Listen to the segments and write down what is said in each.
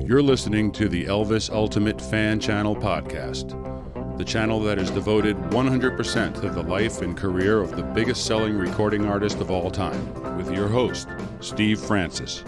You're listening to the Elvis Ultimate Fan Channel podcast, the channel that is devoted 100% to the life and career of the biggest selling recording artist of all time, with your host, Steve Francis.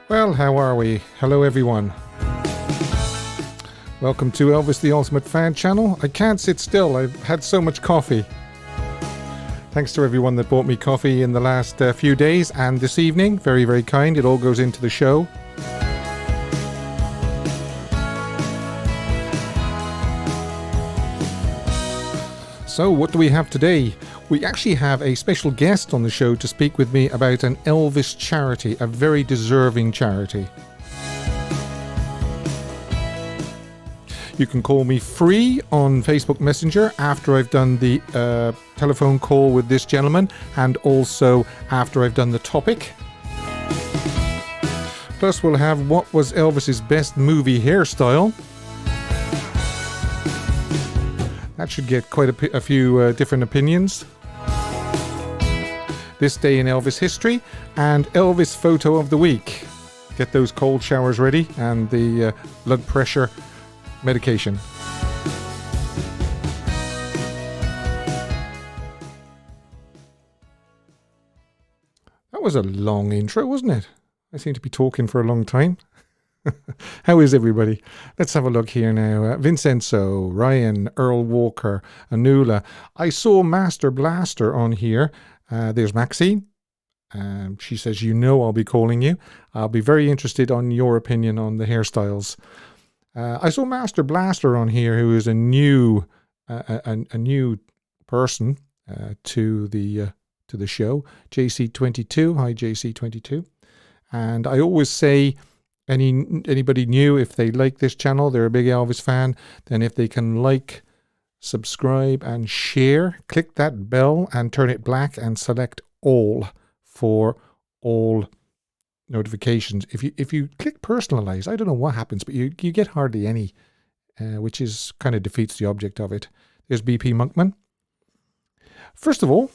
Well, how are we? Hello, everyone. Welcome to Elvis the Ultimate Fan Channel. I can't sit still. I've had so much coffee. Thanks to everyone that bought me coffee in the last few days and this evening. Very, very kind. It all goes into the show. So, what do we have today? We actually have a special guest on the show to speak with me about an Elvis charity, a very deserving charity. You can call me free on Facebook Messenger after I've done the telephone call with this gentleman, and also after I've done the topic. Plus we'll have what was Elvis's best movie hairstyle. That should get quite a few different opinions. This day in Elvis history, and Elvis photo of the week. Get those cold showers ready and the blood pressure medication. That was a long intro, wasn't it? I seem to be talking for a long time. How is everybody? Let's have a look here now. Vincenzo, Ryan, Earl Walker, Anula. I saw Master Blaster on here. There's Maxine. She says, I'll be calling you. I'll be very interested on your opinion on the hairstyles. I saw Master Blaster on here, who is a new person to the show. JC22. Hi, JC22. And I always say, anybody new, if they like this channel, they're a big Elvis fan, then if they can like, subscribe and share, click that bell and turn it black and select all for all notifications. If you click personalize, I don't know what happens, but you get hardly any, which is kind of defeats the object of it. There's BP Monkman. First of all,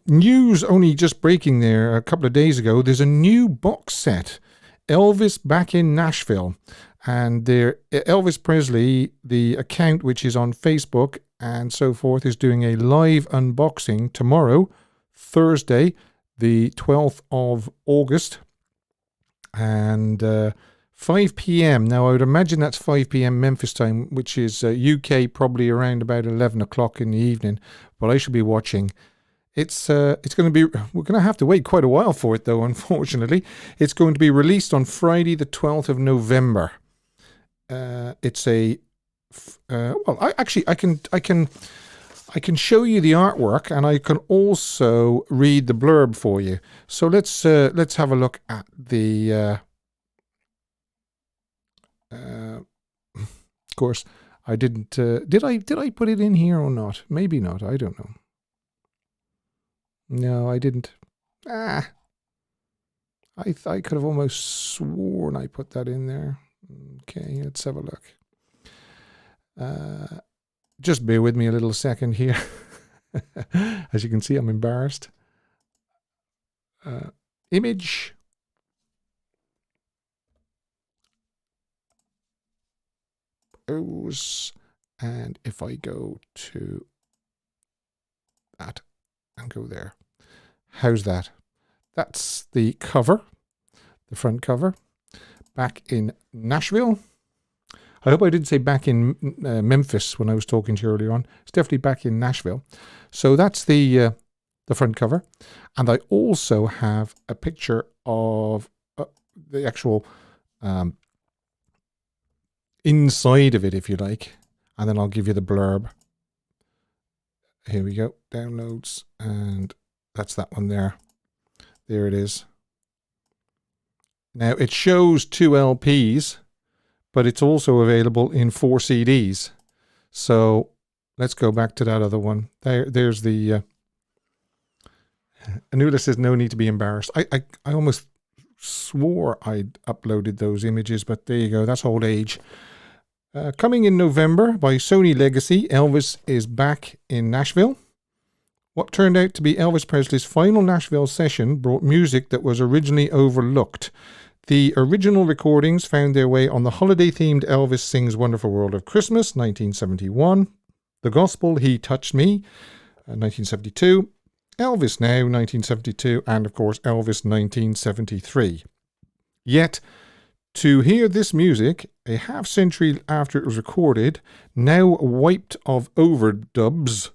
news only just breaking there a couple of days ago. There's a new box set, Elvis Back in Nashville. And there, Elvis Presley, the account which is on Facebook and so forth, is doing a live unboxing tomorrow, Thursday, the 12th of August, and 5 p.m. Now, I would imagine that's 5 p.m. Memphis time, which is UK probably around about 11 o'clock in the evening, but I should be watching. It's going to be, we're going to have to wait quite a while for it though, unfortunately. It's going to be released on Friday the 12th of November. It's a, I can show you the artwork, and I can also read the blurb for you. So let's have a look at the, of course, I didn't, did I put it in here or not? Maybe not. I don't know. No, I didn't. I could have almost sworn I put that in there. Okay, let's have a look. Just bear with me a little second here. As you can see, I'm embarrassed. Image. And if I go to that and go there. How's that? That's the cover, the front cover. Back in Nashville. I hope I didn't say back in Memphis when I was talking to you earlier on. It's definitely back in Nashville. So that's the front cover. And I also have a picture of the actual inside of it, if you like. And then I'll give you the blurb. Here we go. Downloads. And that's that one there. There it is. Now, it shows 2 LPs, but it's also available in 4 CDs. So let's go back to that other one. There's the Anula says no need to be embarrassed. I almost swore I'd uploaded those images, but there you go. That's old age. Coming in November by Sony Legacy, Elvis is back in Nashville. What turned out to be Elvis Presley's final Nashville session brought music that was originally overlooked. The original recordings found their way on the holiday-themed Elvis Sings Wonderful World of Christmas, 1971. The Gospel, He Touched Me, 1972. Elvis Now, 1972. And, of course, Elvis, 1973. Yet, to hear this music, a half-century after it was recorded, now wiped of overdubs,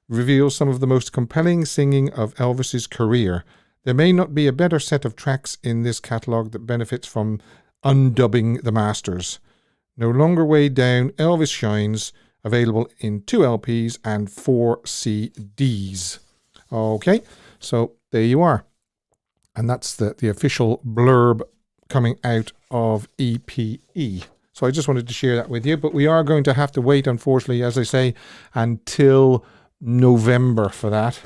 reveals some of the most compelling singing of Elvis's career. There may not be a better set of tracks in this catalogue that benefits from undubbing the masters. No longer weighed down, Elvis shines, available in 2 LPs and 4 CDs. Okay, so there you are. And that's the official blurb coming out of EPE. So I just wanted to share that with you, but we are going to have to wait, unfortunately, as I say, until November for that.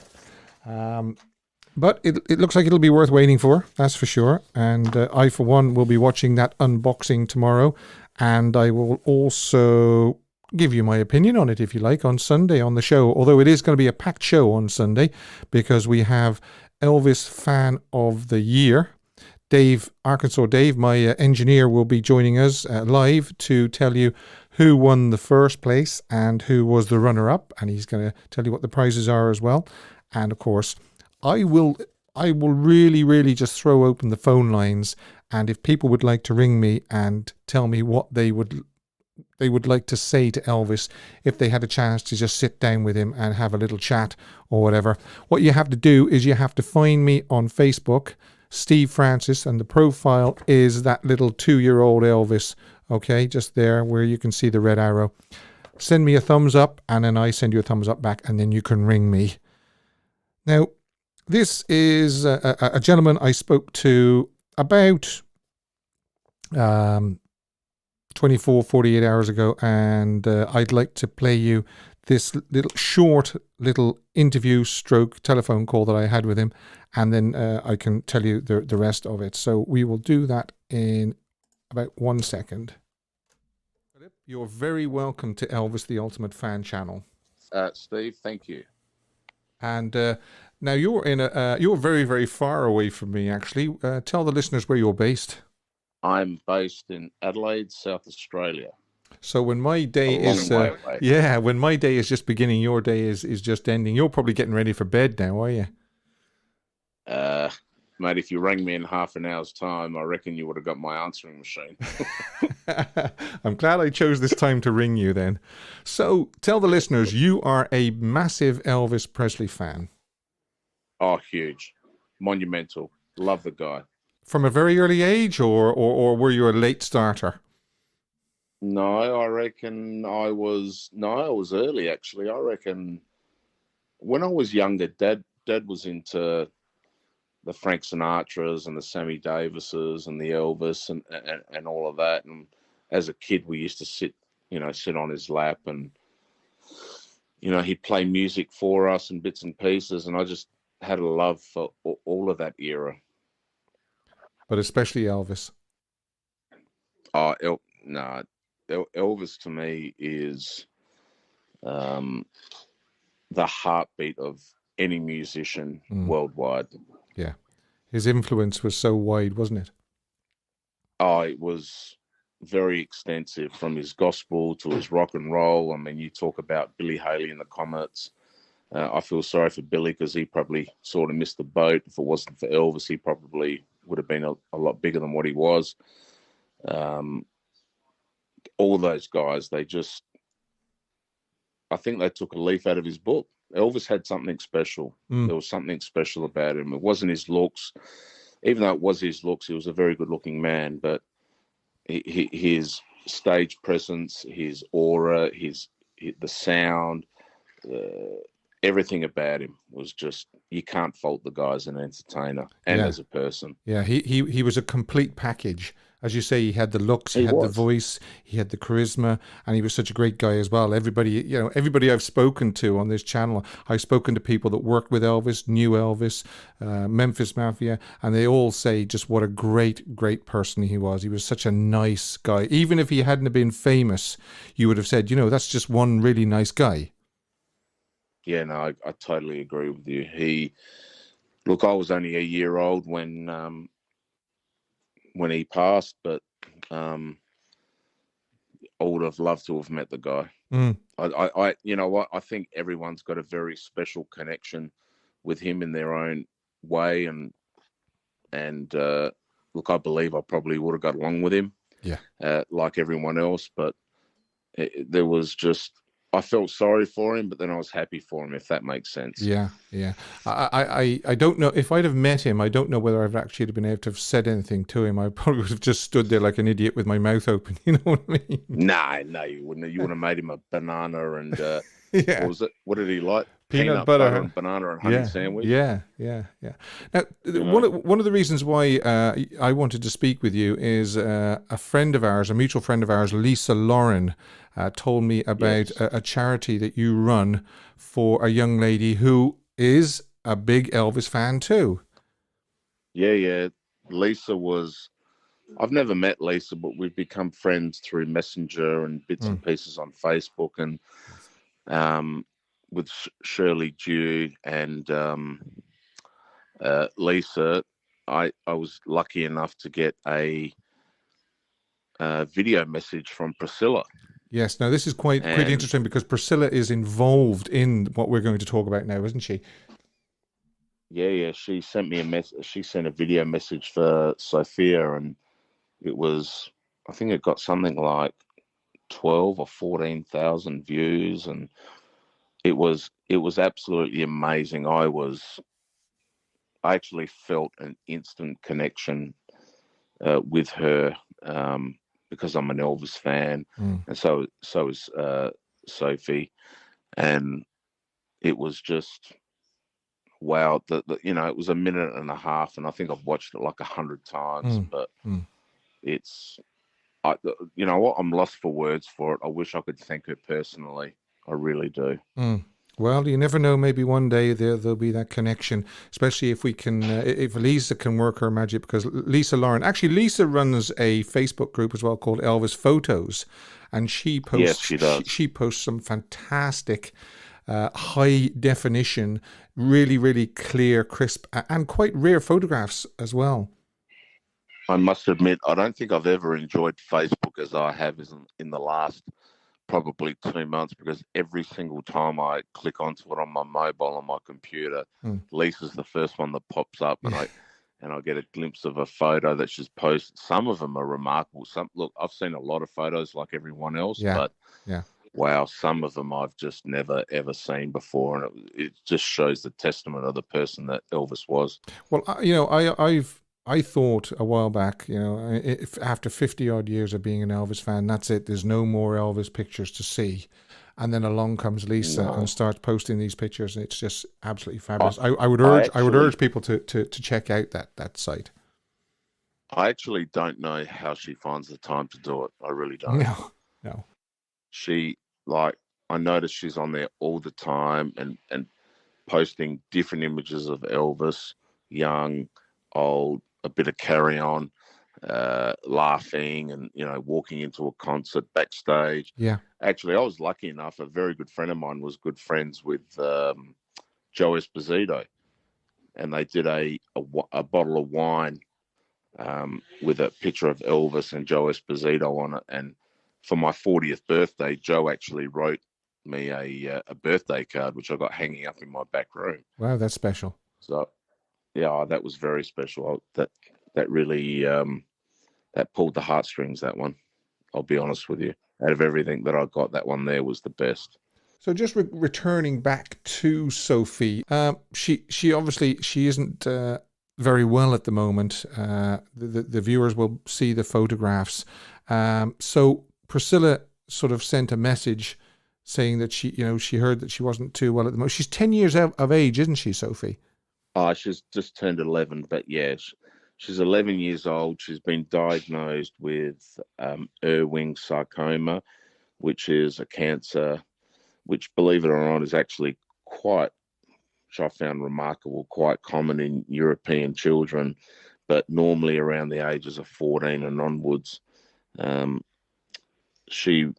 But it looks like it'll be worth waiting for, that's for sure. And I, for one, will be watching that unboxing tomorrow. And I will also give you my opinion on it, if you like, on Sunday on the show. Although it is going to be a packed show on Sunday because we have Elvis Fan of the Year. Dave, Arkansas Dave, my engineer, will be joining us live to tell you who won the first place and who was the runner-up. And he's going to tell you what the prizes are as well. And, of course, I will really, really just throw open the phone lines, and if people would like to ring me and tell me what they would like to say to Elvis if they had a chance to just sit down with him and have a little chat or whatever, what you have to do is you have to find me on Facebook, Steve Francis, and the profile is that little 2-year-old Elvis, okay, just there where you can see the red arrow. Send me a thumbs up, and then I send you a thumbs up back, and then you can ring me. Now, this is a gentleman I spoke to about 24, 48 hours ago, and I'd like to play you this little interview stroke telephone call that I had with him, and then I can tell you the rest of it. So we will do that in about 1 second. You're very welcome to Elvis the Ultimate Fan channel. Steve, thank you. And now you're very, very far away from me, actually. Tell the listeners where you're based. I'm based in Adelaide, South Australia. So when my day when my day is just beginning, your day is just ending. You're probably getting ready for bed now, are you? Mate, if you rang me in half an hour's time, I reckon you would have got my answering machine. I'm glad I chose this time to ring you then. So tell the listeners, you are a massive Elvis Presley fan. Oh, huge. Monumental. Love the guy. From a very early age, or were you a late starter? No, I reckon I was early, actually. I reckon when I was younger, Dad was into the Frank Sinatras and the Sammy Davises and the Elvis and all of that. And as a kid, we used to sit on his lap, and, he'd play music for us and bits and pieces. And I just had a love for all of that era. But especially Elvis. Oh, Elvis to me is the heartbeat of any musician worldwide. Yeah. His influence was so wide, wasn't it? Oh, it was very extensive, from his gospel to his rock and roll. I mean, you talk about Billy Haley and the Comets. I feel sorry for Billy because he probably sort of missed the boat. If it wasn't for Elvis, he probably would have been a lot bigger than what he was. All those guys, I think they took a leaf out of his book. Elvis had something special. There was something special about him. It wasn't his looks. Even though it was his looks, he was a very good-looking man, but his stage presence, his aura, the sound, everything about him was just, you can't fault the guy as an entertainer and as a person. Yeah, he was a complete package. As you say, he had the looks, he had the voice, he had the charisma, and he was such a great guy as well. Everybody I've spoken to on this channel, I've spoken to people that worked with Elvis, knew Elvis, Memphis Mafia, and they all say just what a great, great person he was. He was such a nice guy. Even if he hadn't been famous, you would have said, that's just one really nice guy. Yeah, no, I totally agree with you. Look, I was only a year old when he passed, but I would have loved to have met the guy. I you know what? I think everyone's got a very special connection with him in their own way, and look, I believe I probably would have got along with him, like everyone else, but there was just, I felt sorry for him, but then I was happy for him, if that makes sense. Yeah. I don't know if I'd have met him. I don't know whether I've actually been able to have said anything to him. I probably would have just stood there like an idiot with my mouth open. You know what I mean? No, you wouldn't. You would have made him a banana and what was it? What did he like? Peanut butter and banana and honey sandwich. Yeah. Now, one of the reasons why I wanted to speak with you is a friend of ours, a mutual friend of ours, Lisa Lauren, told me about a charity that you run for a young lady who is a big Elvis fan too. Yeah. Lisa I've never met Lisa, but we've become friends through Messenger and bits and pieces on Facebook, and with Shirley Dew and Lisa, I was lucky enough to get a video message from Priscilla. Yes, now this is quite interesting because Priscilla is involved in what we're going to talk about now, isn't she? Yeah. She sent me a message. She sent a video message for Sophia, and it was, I think it got something like 12 or 14,000 views, and it was absolutely amazing. I actually felt an instant connection with her because I'm an Elvis fan, and so is Sophie, and it was just wow. It was a minute and a half, and I think I've watched it like 100 times, but it's, you know what? I'm lost for words for it. I wish I could thank her personally. I really do. Well, you never know. Maybe one day there'll be that connection, especially if we can, if Lisa can work her magic, because Lisa runs a Facebook group as well called Elvis Photos, and she posts, yes, she does. She posts some fantastic, high definition, really, really clear, crisp, and quite rare photographs as well. I must admit, I don't think I've ever enjoyed Facebook as I have in the last probably 2 months, because every single time I click onto it on my mobile on my computer, Lisa's the first one that pops up, and I get a glimpse of a photo that she's posted. Some of them are remarkable. Look, I've seen a lot of photos like everyone else, but wow, some of them I've just never ever seen before, and it just shows the testament of the person that Elvis was. Well, I thought a while back, if after 50 odd years of being an Elvis fan, that's it. There's no more Elvis pictures to see. And then along comes Lisa and starts posting these pictures, and it's just absolutely fabulous. I would urge people to check out that site. I actually don't know how she finds the time to do it. I really don't. No. I notice she's on there all the time and posting different images of Elvis, young, old, a bit of carry on, laughing, and walking into a concert backstage. Yeah. Actually, I was lucky enough. A very good friend of mine was good friends with Joe Esposito, and they did a bottle of wine with a picture of Elvis and Joe Esposito on it. And for my 40th birthday, Joe actually wrote me a birthday card, which I got hanging up in my back room. Wow, that's special. So, yeah, that was very special. That really that pulled the heartstrings, that one. I'll be honest with you. Out of everything that I got, that one there was the best. So just returning back to Sophie, she obviously isn't very well at the moment. The viewers will see the photographs. So Priscilla sort of sent a message saying that she heard that she wasn't too well at the moment. She's 10 years of age, isn't she, Sophie? She's just turned 11, but yeah, She's 11 years old. She's been diagnosed with Ewing sarcoma, which is a cancer, which, believe it or not, is actually quite, which I found remarkable, quite common in European children, but normally around the ages of 14 and onwards. She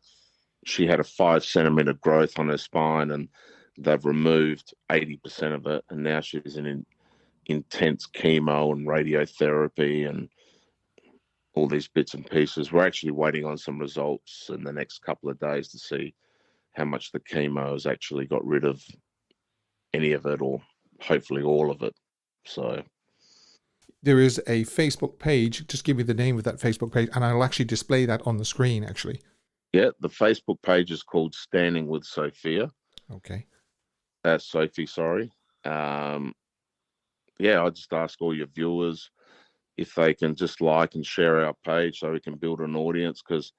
had a 5 centimeter growth on her spine, and they've removed 80% of it, and now she's in intense chemo and radiotherapy and all these bits and pieces. We're actually waiting on some results in the next couple of days to see how much the chemo has actually got rid of any of it, or hopefully all of it. So there is a Facebook page. Just give me the name of that Facebook page, and I'll actually display that on the screen, actually. yeah, the Facebook page is called Standing with Sophia. Okay. Sophie, sorry. Yeah, I just ask all your viewers if they can just like and share our page so we can build an audience, because,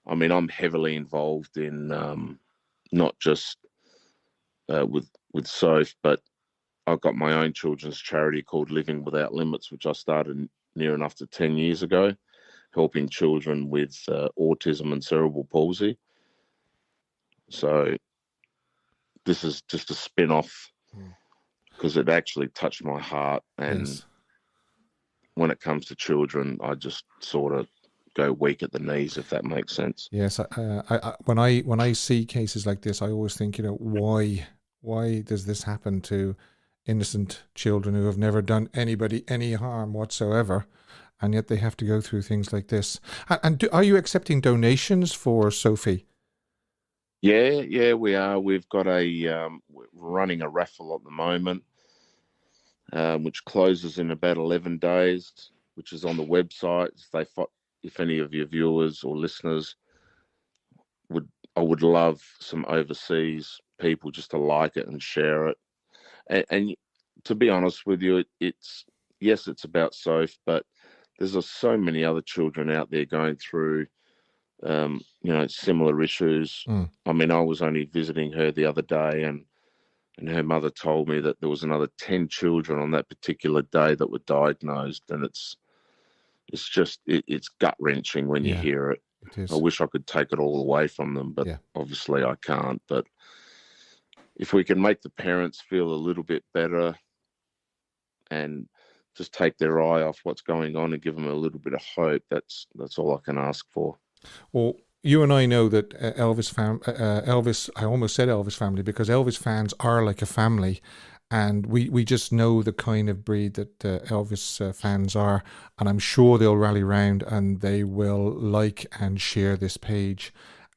I mean, I'm heavily involved in not just with Soph, but I've got my own children's charity called Living Without Limits, which I started near enough to 10 years ago, helping children with autism and cerebral palsy. So this is just a spin-off, because it actually touched my heart. And yes. When it comes to children, I just sort of go weak at the knees, if that makes sense. Yes. When I see cases like this, I always think, why does this happen to innocent children who have never done anybody any harm whatsoever, and yet they have to go through things like this? And are you accepting donations for Sophie? Yeah, we are. We've got we're running a raffle at the moment, which closes in about 11 days, which is on the website. If any of your viewers or listeners I would love some overseas people just to like it and share it. And to be honest with you, it's about Soph, but there's so many other children out there going through similar issues. I mean, I was only visiting her the other day, and her mother told me that there was another 10 children on that particular day that were diagnosed, and it's gut-wrenching when you hear it. It is. I wish I could take it all away from them, but obviously I can't. But if we can make the parents feel a little bit better and just take their eye off what's going on and give them a little bit of hope, that's all I can ask for. Well, you and I know that Elvis, I almost said Elvis family, because Elvis fans are like a family, and we just know the kind of breed that Elvis fans are, and I'm sure they'll rally round and they will like and share this page.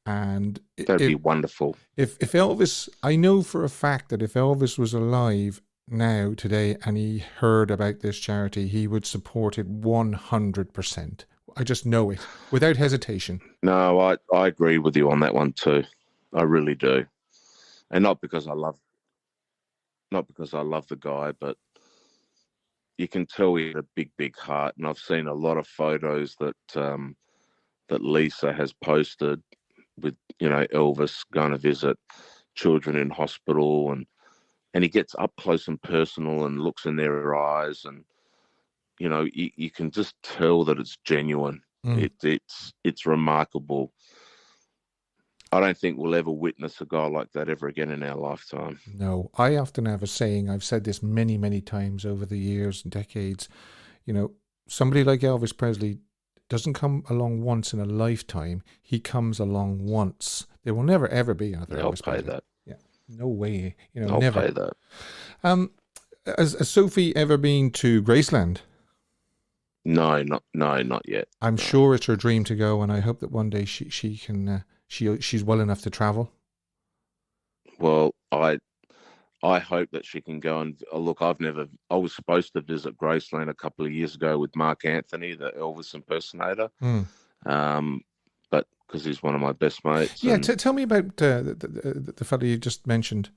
And that'd be wonderful. If Elvis, I know for a fact that if Elvis was alive now today and he heard about this charity, he would support it 100%. I just know it without hesitation. No, I agree with you on that one too. I really do. And not because I love the guy, but you can tell he had a big, big heart. And I've seen a lot of photos that Lisa has posted with, Elvis going to visit children in hospital, and he gets up close and personal and looks in their eyes, and you can just tell that it's genuine. It's remarkable. I don't think we'll ever witness a guy like that ever again in our lifetime. No, I often have a saying, I've said this many, many times over the years and decades, somebody like Elvis Presley doesn't come along once in a lifetime. He comes along once. There will never, ever be another Elvis Presley. I'll pay that. Yeah, no way. I'll never. pay that. Has Sophie ever been to Graceland? No, not yet. I'm sure it's her dream to go, and I hope that one day she can. She's well enough to travel. Well, I hope that she can go and look. I was supposed to visit Graceland a couple of years ago with Mark Anthony, the Elvis impersonator, but because he's one of my best mates. Yeah, tell me about the fellow you just mentioned.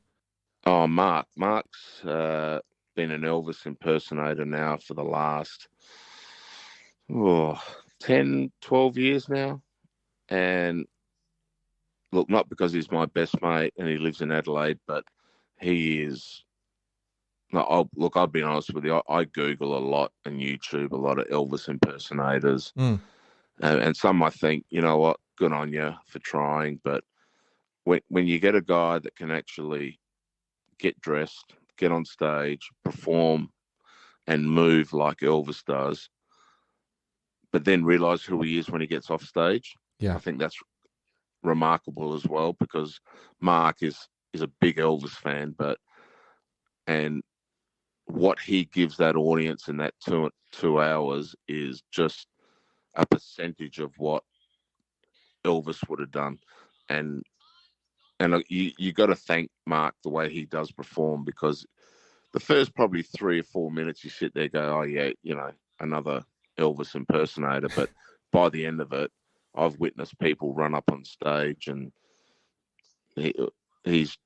Oh, Mark's been an Elvis impersonator now for the last 10, 12 years now, and look, not because he's my best mate and he lives in Adelaide, but he is No, I'll be honest with you. I Google a lot and YouTube a lot of Elvis impersonators, Mm. and some I think, you know what, good on you for trying. But when you get a guy that can actually get dressed, get on stage, perform, and move like Elvis does, but then realize who he is when he gets off stage, Yeah. I think that's remarkable as well, because Mark is a big Elvis fan, and what he gives that audience in that 2 hours is just a percentage of what Elvis would have done. And you got to thank Mark the way he does perform, because the first probably 3 or 4 minutes you sit there go, oh yeah, another Elvis impersonator. But by the end of it, I've witnessed people run up on stage, and he's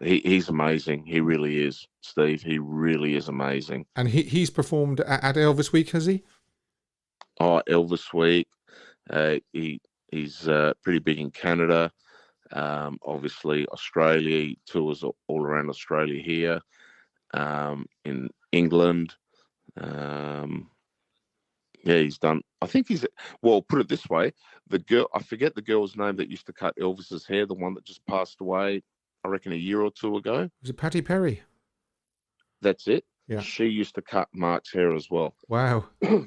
he's amazing. He really is, Steve. He really is amazing. And he's performed at Elvis Week, has he? Oh, Elvis Week. He's pretty big in Canada. Obviously, Australia. He tours all around Australia here. In England. Yeah, he's done. I think put it this way. The girl, I forget the girl's name that used to cut Elvis's hair, the one that just passed away, I reckon a year or two ago. Was it Patty Perry? That's it. Yeah. She used to cut Mark's hair as well. Wow.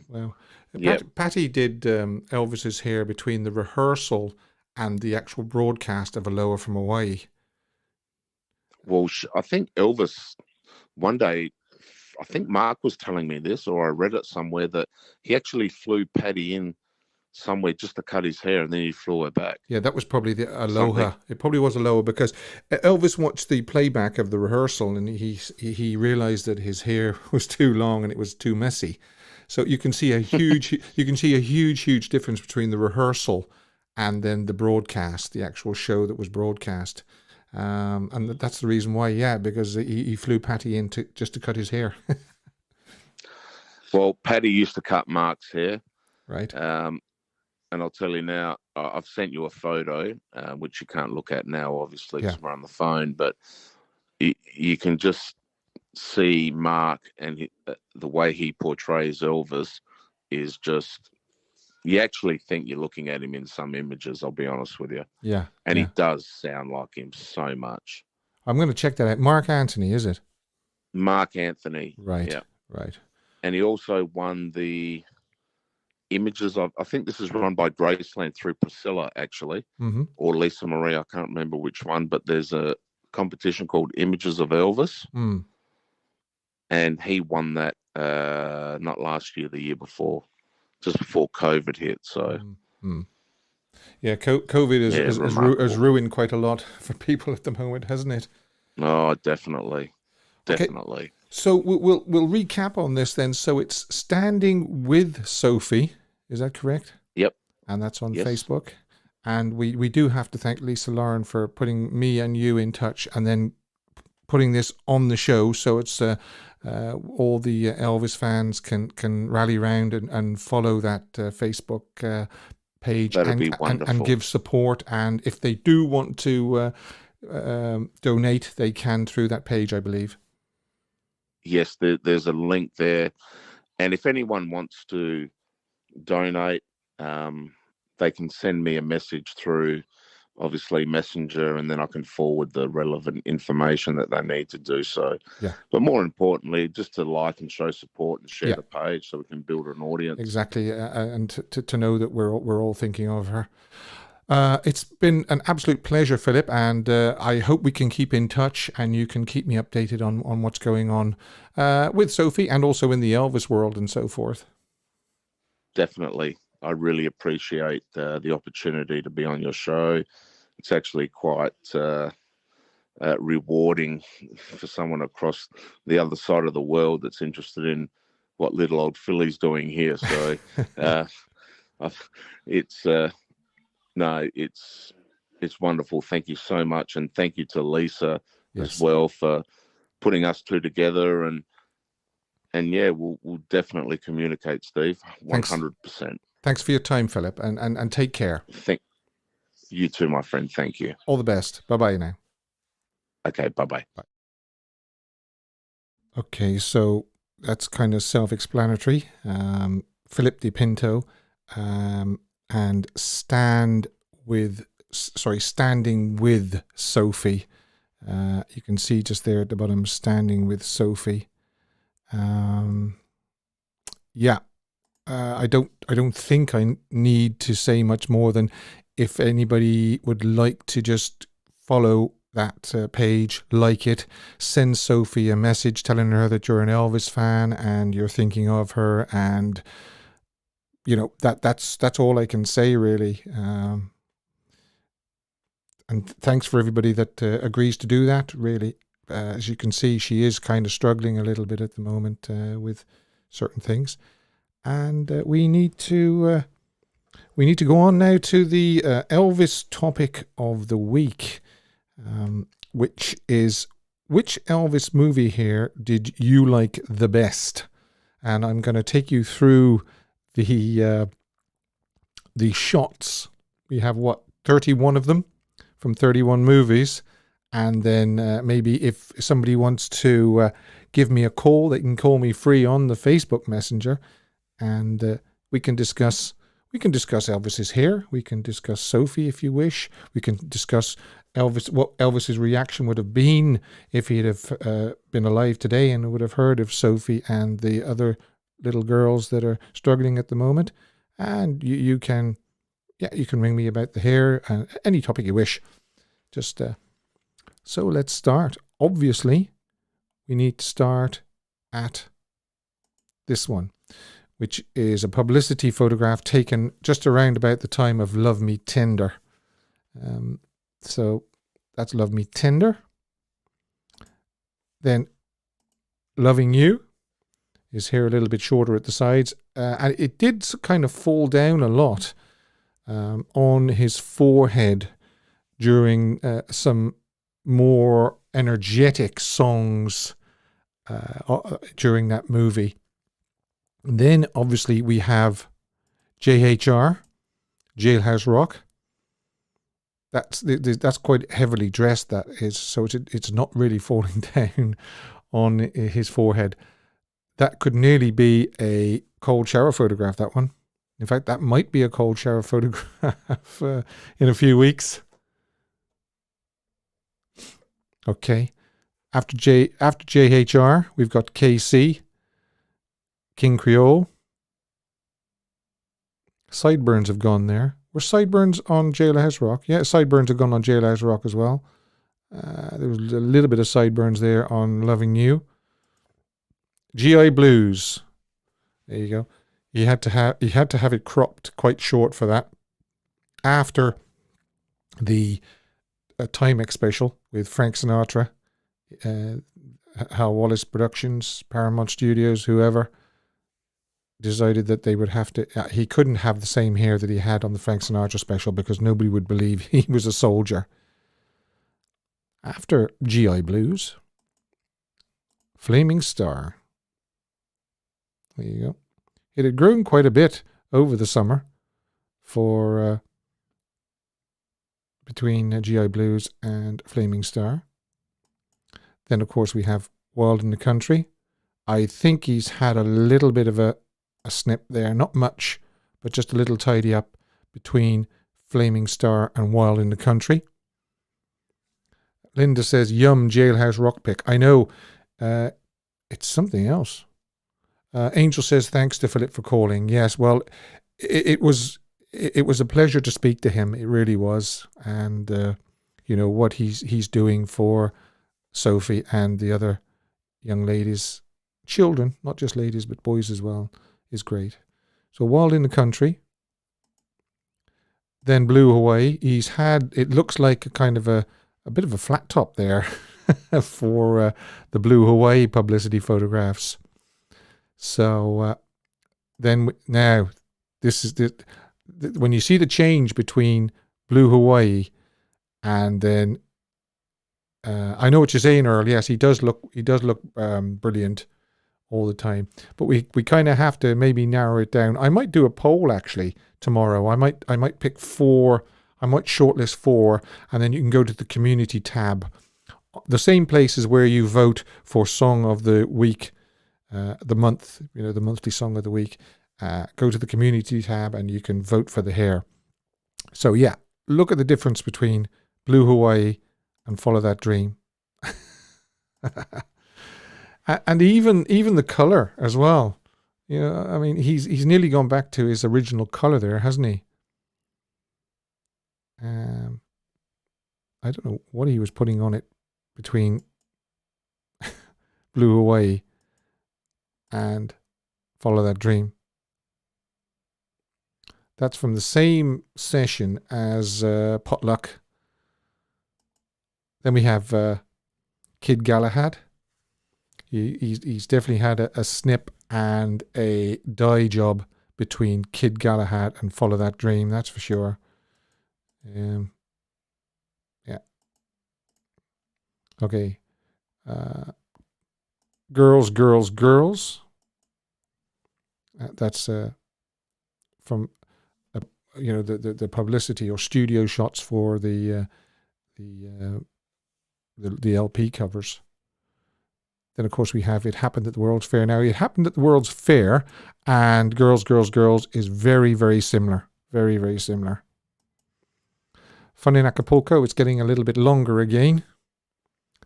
Wow. Yeah. Patty did Elvis's hair between the rehearsal and the actual broadcast of Aloha from Hawaii. Well, I think Elvis, one day, I think Mark was telling me this, or I read it somewhere, that he actually flew Patty in somewhere just to cut his hair, and then he flew her back. Yeah, that was probably the Aloha. It probably was Aloha, because Elvis watched the playback of the rehearsal, and he realized that his hair was too long and it was too messy. So you can see a huge huge difference between the rehearsal and then the broadcast, the actual show that was broadcast. And that's the reason why, because he flew Patty in just to cut his hair. Well, Patty used to cut Mark's hair. Right. And I'll tell you now, I've sent you a photo, which you can't look at now, obviously, because we're on the phone, but you can just see Mark, and the way he portrays Elvis is just, you actually think you're looking at him in some images, I'll be honest with you. Yeah. And he does sound like him so much. I'm going to check that out. Mark Anthony, is it? Mark Anthony. Right. Yeah. Right. And he also won the images of, I think this is run by Graceland through Priscilla, actually, or Lisa Marie. I can't remember which one, but there's a competition called Images of Elvis. And he won that not last year, the year before, just before COVID hit. So, yeah, COVID has ruined quite a lot for people at the moment, hasn't it? Oh, definitely. Okay. So we'll recap on this then. So it's Standing with Sophie, is that correct? Yep. And that's on Facebook. And we do have to thank Lisa Lauren for putting me and you in touch, and then putting this on the show, so it's all the Elvis fans can rally around and follow that Facebook page and give support. And if they do want to donate, they can through that page, I believe. Yes, there's a link there. And if anyone wants to donate, they can send me a message through, obviously, Messenger, and then I can forward the relevant information that they need to do so. Yeah. But more importantly, just to like and show support and share the page, so we can build an audience. Exactly, and to know that we're all thinking of her. It's been an absolute pleasure, Philip, and I hope we can keep in touch, and you can keep me updated on what's going on with Sophie, and also in the Elvis world and so forth. Definitely. I really appreciate the opportunity to be on your show. It's actually quite rewarding for someone across the other side of the world that's interested in what little old Philly's doing here. So it's wonderful. Thank you so much, and thank you to Lisa as well for putting us two together. And yeah, we'll definitely communicate, Steve. 100%. Thanks for your time, Philip, and take care. You too, my friend. Thank you. All the best. Bye-bye now. Okay, bye-bye. Bye. Okay, so that's kind of self-explanatory. Philip Di Pinto, and standing with Sophie. You can see just there at the bottom, standing with Sophie. Yeah, I don't think I need to say much more than if anybody would like to just follow that page, like it, send Sophie a message telling her that you're an Elvis fan and you're thinking of her, and that's all I can say really. And thanks for everybody that agrees to do that. Really, as you can see, she is kind of struggling a little bit at the moment with certain things, and we need to go on now to the Elvis topic of the week, which is, which Elvis movie here did you like the best? And I'm going to take you through the shots. We have 31 of them from 31 movies, and then maybe if somebody wants to give me a call, they can call me free on the Facebook Messenger, and we can discuss Elvis's hair. We can discuss Sophie if you wish. We can discuss what Elvis's reaction would have been if he'd have been alive today and would have heard of Sophie and the other little girls that are struggling at the moment. And you can ring me about the hair and any topic you wish. Just so let's start. Obviously, we need to start at this one, which is a publicity photograph taken just around about the time of Love Me Tender. So that's Love Me Tender. Then Loving You is here a little bit shorter at the sides. And it did kind of fall down a lot on his forehead during some more energetic songs during that movie. And then obviously we have JHR, Jailhouse Rock. That's quite heavily dressed, that is, so it's not really falling down on his forehead. That could nearly be a cold shower photograph, that one. In fact, that might be a cold shower photograph in a few weeks. Okay. After JHR, we've got KC, King Creole. Sideburns have gone there. Were sideburns on Jailhouse Rock? Yeah, sideburns have gone on Jailhouse Rock as well. There was a little bit of sideburns there on Loving You. GI Blues. There you go. He had to have it cropped quite short for that. After the Timex special with Frank Sinatra, Hal Wallace Productions, Paramount Studios, whoever, decided that they would have to, he couldn't have the same hair that he had on the Frank Sinatra special because nobody would believe he was a soldier. After GI Blues, Flaming Star. There you go. It had grown quite a bit over the summer for between GI Blues and Flaming Star. Then, of course, we have Wild in the Country. I think he's had a little bit of a snip there, not much, but just a little tidy up between Flaming Star and Wild in the Country. Linda says, yum, Jailhouse Rock pick. I know, it's something else. Angel says, thanks to Philip for calling. Yes, well, it was a pleasure to speak to him. It really was. And, what he's doing for Sophie and the other young ladies, children, not just ladies, but boys as well, is great. So Wild in the Country. Then Blue Hawaii. He's had, it looks like a kind of a bit of a flat top there for the Blue Hawaii publicity photographs. So now this is when you see the change between Blue Hawaii and then I know what you're saying, Earl. Yes, he does look brilliant all the time. But we kind of have to maybe narrow it down. I might do a poll actually tomorrow. I might pick 4. I might shortlist 4, and then you can go to the community tab the same places where you vote for Song of the Week, the month, the monthly Song of the Week. Go to the community tab and you can vote for the hair. So yeah, look at the difference between Blue Hawaii and Follow That Dream. And even the color as well. I mean, he's nearly gone back to his original color there, hasn't he? I don't know what he was putting on it between Blue Hawaii and Follow That Dream. That's from the same session as Potluck. Then we have Kid Galahad. He's definitely had a snip and a dye job between Kid Galahad and Follow That Dream, that's for sure. Yeah. Okay. Girls, Girls, Girls. That's from the publicity or studio shots for the LP covers. Then, of course, we have It Happened at the World's Fair. Now, It Happened at the World's Fair and Girls, Girls, Girls is very, very similar. Very, very similar. Fun in Acapulco, it's getting a little bit longer again.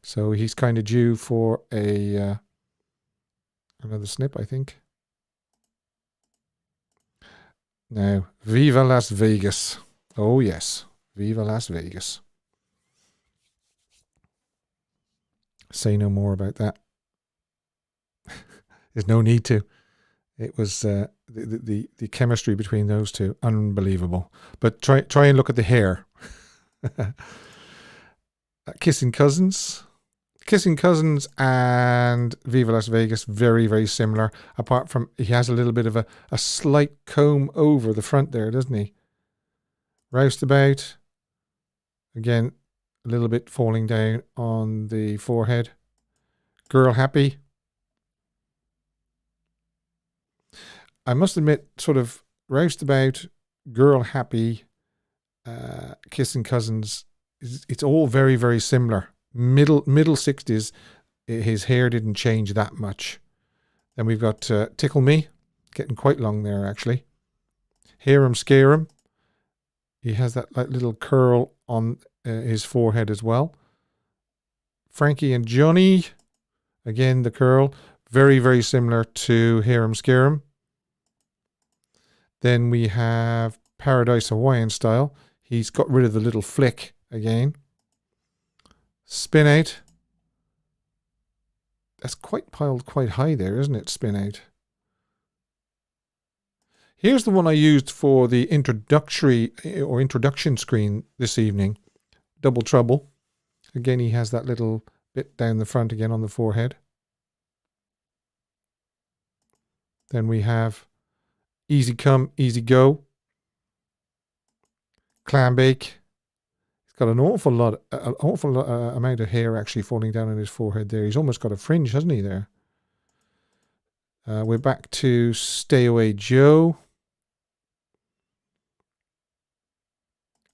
So he's kind of due for another snip, I think. Now, Viva Las Vegas. Oh, yes. Viva Las Vegas. Say no more about that. There's no need to. It was the chemistry between those two, unbelievable. But try and look at the hair. Kissing Cousins and Viva Las Vegas, very, very similar. Apart from he has a little bit of a slight comb over the front there, doesn't he? Roustabout, again, a little bit falling down on the forehead. Girl Happy. I must admit, sort of Roustabout, Girl Happy, Kissing Cousins, it's all very, very similar. Middle 60s, his hair didn't change that much. Then we've got Tickle Me, getting quite long there actually. Hear 'em, Scare 'em. He has that little curl on his forehead as well. Frankie and Johnny, again the curl, very, very similar to Hear 'em, Scare 'em. Then we have Paradise Hawaiian Style. He's got rid of the little flick again. Spin Out. That's piled quite high there, isn't it? Spin Out. Here's the one I used for the introduction screen this evening. Double Trouble. Again, he has that little bit down the front again on the forehead. Then we have Easy Come, Easy Go. Clam Bake. He's got an awful amount of hair actually falling down on his forehead there. He's almost got a fringe, hasn't he, there? We're back to Stay Away Joe.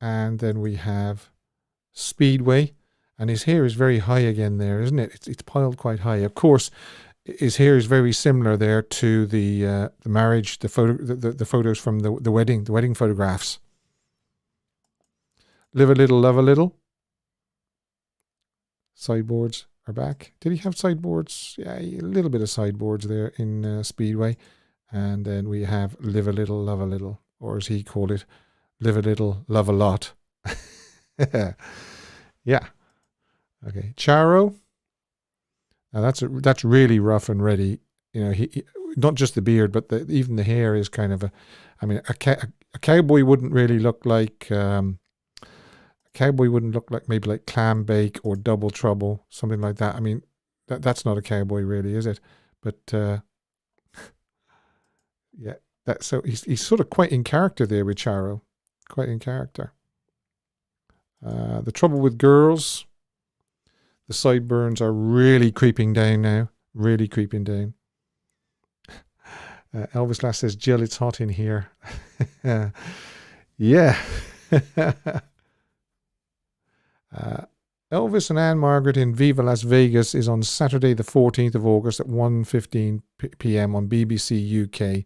And then we have Speedway. And his hair is very high again there, isn't it? It's piled quite high. Of course, his hair is very similar there to the marriage, the photos from the wedding photographs. Live a Little, Love a Little. Sideboards are back. Did he have sideboards? Yeah, a little bit of sideboards there in Speedway. And then we have Live a Little, Love a Little, or as he called it, Live a Little, Love a Lot. Yeah. Okay. Charo. Now that's really rough and ready. He not just the beard, but even the hair is kind of a cowboy wouldn't really look like. Cowboy wouldn't look like maybe like Clam Bake or Double Trouble, something like that. I mean, that's not a cowboy really, is it? But yeah, so he's sort of quite in character there with Charo, quite in character. The Trouble with Girls, the sideburns are really creeping down now, really creeping down. Elvis Lass says, Jill, it's hot in here. Yeah. Elvis and Anne Margaret in Viva Las Vegas is on Saturday, the 14th of August at 1:15 p.m. on BBC UK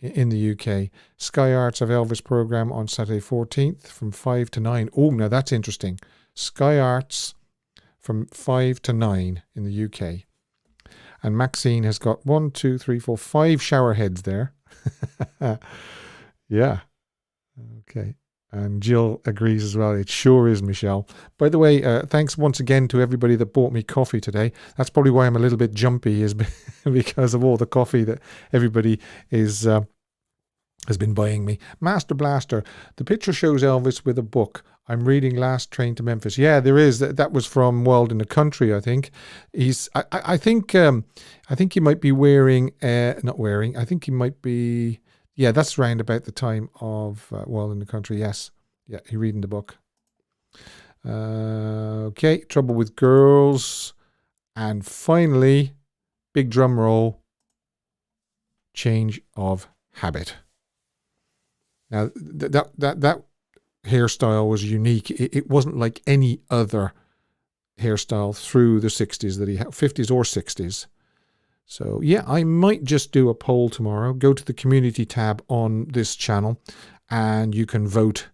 in the UK. Sky Arts have Elvis programme on Saturday 14th from 5 to 9. Oh, now that's interesting. Sky Arts from 5 to 9 in the UK. And Maxine has got 1, 2, 3, 4, 5 shower heads there. Yeah. Okay. And Jill agrees as well. It sure is, Michelle. By the way, thanks once again to everybody that bought me coffee today. That's probably why I'm a little bit jumpy, is because of all the coffee that everybody has been buying me. Master Blaster, the picture shows Elvis with a book. I'm reading Last Train to Memphis. Yeah, there is. That was from World in the Country, I think. I think he might be wearing, not wearing, I think he might be, yeah, that's round about the time of World in the Country, yes. Yeah, he's reading the book. Okay, Trouble with Girls. And finally, big drum roll, Change of Habit. Now, that hairstyle was unique. It wasn't like any other hairstyle through the 60s that he had, 50s or 60s. So, yeah, I might just do a poll tomorrow. Go to the community tab on this channel and you can vote.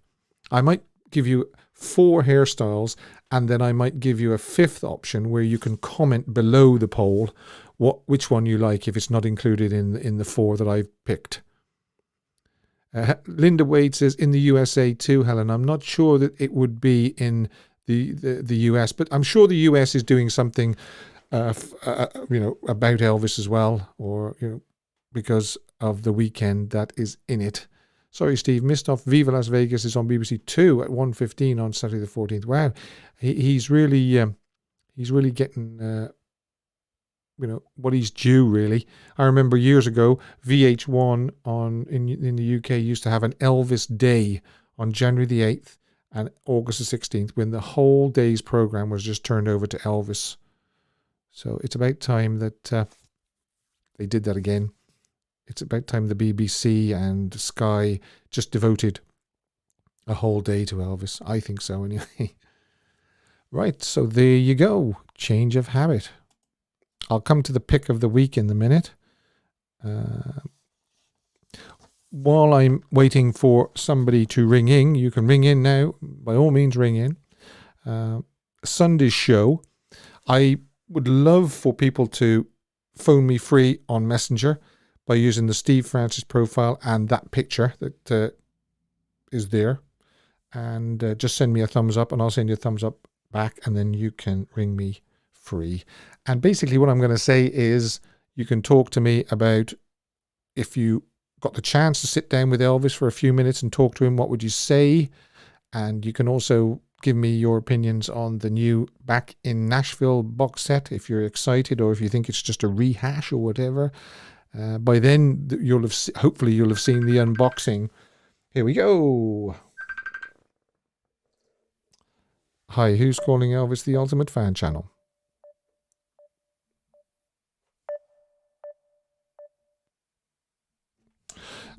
I might give you 4 hairstyles and then I might give you a 5th option where you can comment below the poll which one you like if it's not included in the 4 that I've picked. Linda Wade says in the USA too, Helen. I'm not sure that it would be in the US, but I'm sure the US is doing something, about Elvis as well, or because of the weekend that is in it. Sorry, Steve, missed off. Viva Las Vegas is on BBC 2 at 1:15 on Saturday the 14th. Wow, he's really getting. What he's due, really. I remember years ago, VH1 in the UK used to have an Elvis Day on January the 8th and August the 16th when the whole day's program was just turned over to Elvis. So it's about time that they did that again. It's about time the BBC and Sky just devoted a whole day to Elvis. I think so, anyway. Right, so there you go. Change of habit. I'll come to the pick of the week in a minute. While I'm waiting for somebody to ring in, you can ring in now. By all means, ring in. Sunday's show. I would love for people to phone me free on Messenger by using the Steve Francis profile and that picture that is there. And just send me a thumbs up and I'll send you a thumbs up back and then you can ring me free. And basically what I'm going to say is you can talk to me about if you got the chance to sit down with Elvis for a few minutes and talk to him, what would you say? And you can also give me your opinions on the new Back in Nashville box set, if you're excited or if you think it's just a rehash or whatever. By then, hopefully you'll have seen the unboxing. Here we go. Hi, who's calling Elvis the Ultimate Fan Channel?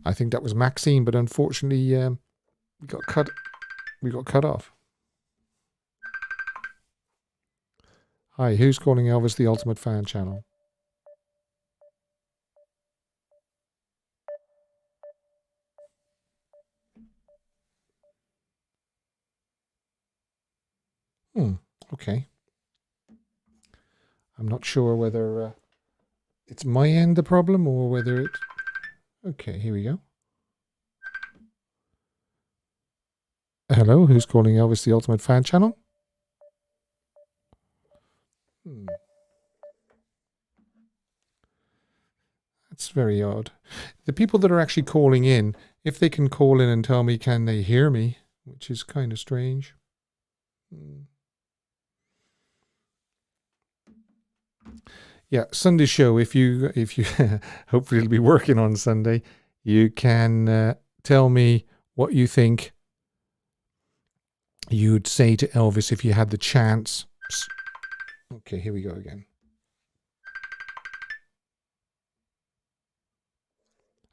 I think that was Maxine, but unfortunately, we got cut off. Hi, who's calling Elvis the Ultimate Fan Channel? Okay. I'm not sure whether it's my end the problem or whether it's... Okay, here we go. Hello, who's calling Elvis the Ultimate Fan Channel? That's very odd. The people that are actually calling in, if they can call in and tell me, can they hear me? Which is kind of strange. Yeah, Sunday show. If you hopefully it'll be working on Sunday, you can tell me what you think you'd say to Elvis if you had the chance. Okay, here we go again.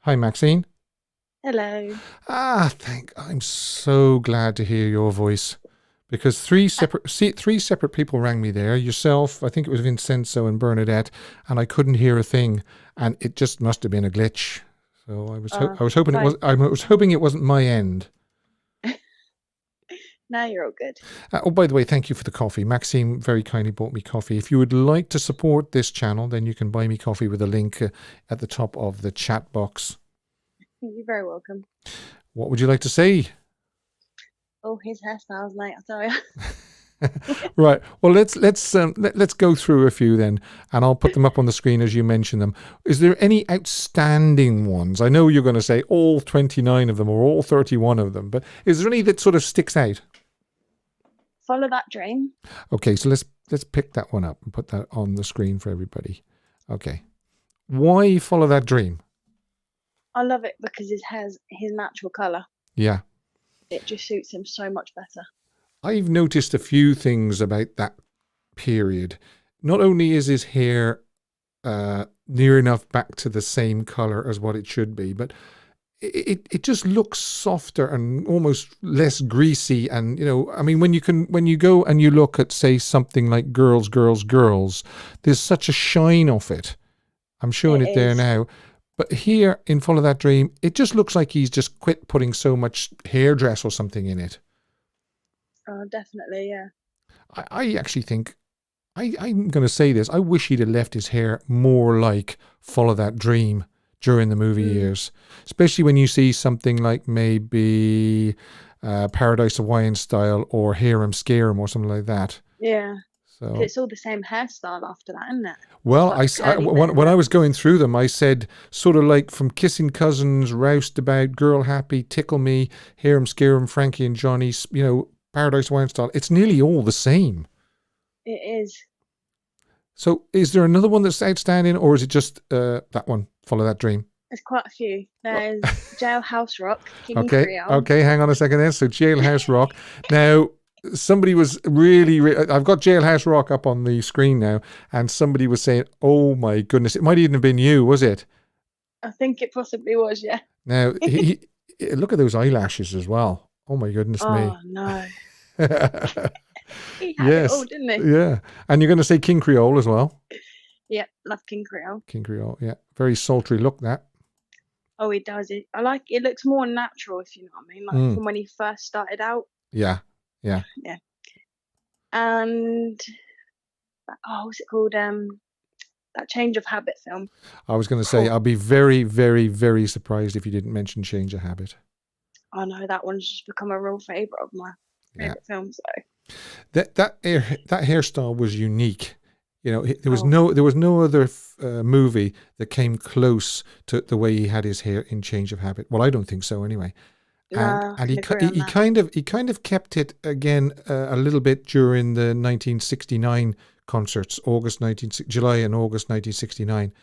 Hi, Maxine. Hello. I'm so glad to hear your voice. Because three separate people rang me there. Yourself, I think it was Vincenzo and Bernadette, and I couldn't hear a thing, and it just must have been a glitch. So I was hoping fine. I was hoping it wasn't my end. No, you're all good. Oh, by the way, thank you for the coffee. Maxime very kindly bought me coffee. If you would like to support this channel, then you can buy me coffee with a link at the top of the chat box. You're very welcome. What would you like to say? Oh, his hairstyles, mate. I tell you. Right. Well, let's go through a few then, and I'll put them up on the screen as you mention them. Is there any outstanding ones? I know you're going to say all 29 of them or all 31 of them, but is there any that sort of sticks out? Follow that dream. Okay, so let's pick that one up and put that on the screen for everybody. Okay. Why follow that dream? I love it because his hair's his natural colour. Yeah. It just suits him so much better. I've noticed a few things about that period. Not only is his hair near enough back to the same color as what it should be, but it just looks softer and almost less greasy. And, you know, I mean, when you go and you look at, say, something like Girls, there's such a shine off it. I'm showing it there now. But here in Follow That Dream, it just looks like he's just quit putting so much hairdress or something in it. Oh, definitely, yeah. I actually think, I'm going to say this, I wish he'd have left his hair more like Follow That Dream during the movie years. Especially when you see something like maybe Paradise Hawaiian Style or Harem Scarum or something like that. Yeah. So It's all the same hairstyle after that, isn't it? well, Like when I was going through them, I said sort of like from Kissing Cousins, Roustabout, Girl Happy, Tickle Me, Harem Scarum, Frankie and Johnny, you know, Paradise Hawaiian Style. It's nearly all the same. It is. So is there another one that's outstanding, or is it just that one, Follow That Dream? There's quite a few. There's Jailhouse Rock, King Okay, Creole. okay, hang on a second there. So Jailhouse Rock. Now, somebody was really, I've got Jailhouse Rock up on the screen now, and somebody was saying, oh my goodness, it might even have been you, was it? I think it possibly was, yeah. Now, he look at those eyelashes as well. Oh my goodness me. Oh, no. He had Yes. it all, didn't he? Yeah. And you're going to say King Creole as well? Yep, love King Creole. King Creole, yeah. Very sultry look, that. Oh, he does it. I like it. Looks more natural, if you know what I mean. Like from when he first started out. Yeah, yeah. Yeah. And what's it called? That Change of Habit film. I was going to say, I'll be very, very, very surprised if you didn't mention Change of Habit. I know that one's just become a real favourite of my favourite films. So That hairstyle was unique. You know, there was no other movie that came close to the way he had his hair in Change of Habit. Well, I don't think so, anyway. And he kind of kept it again a little bit during the 1969 concerts, July and August 1969.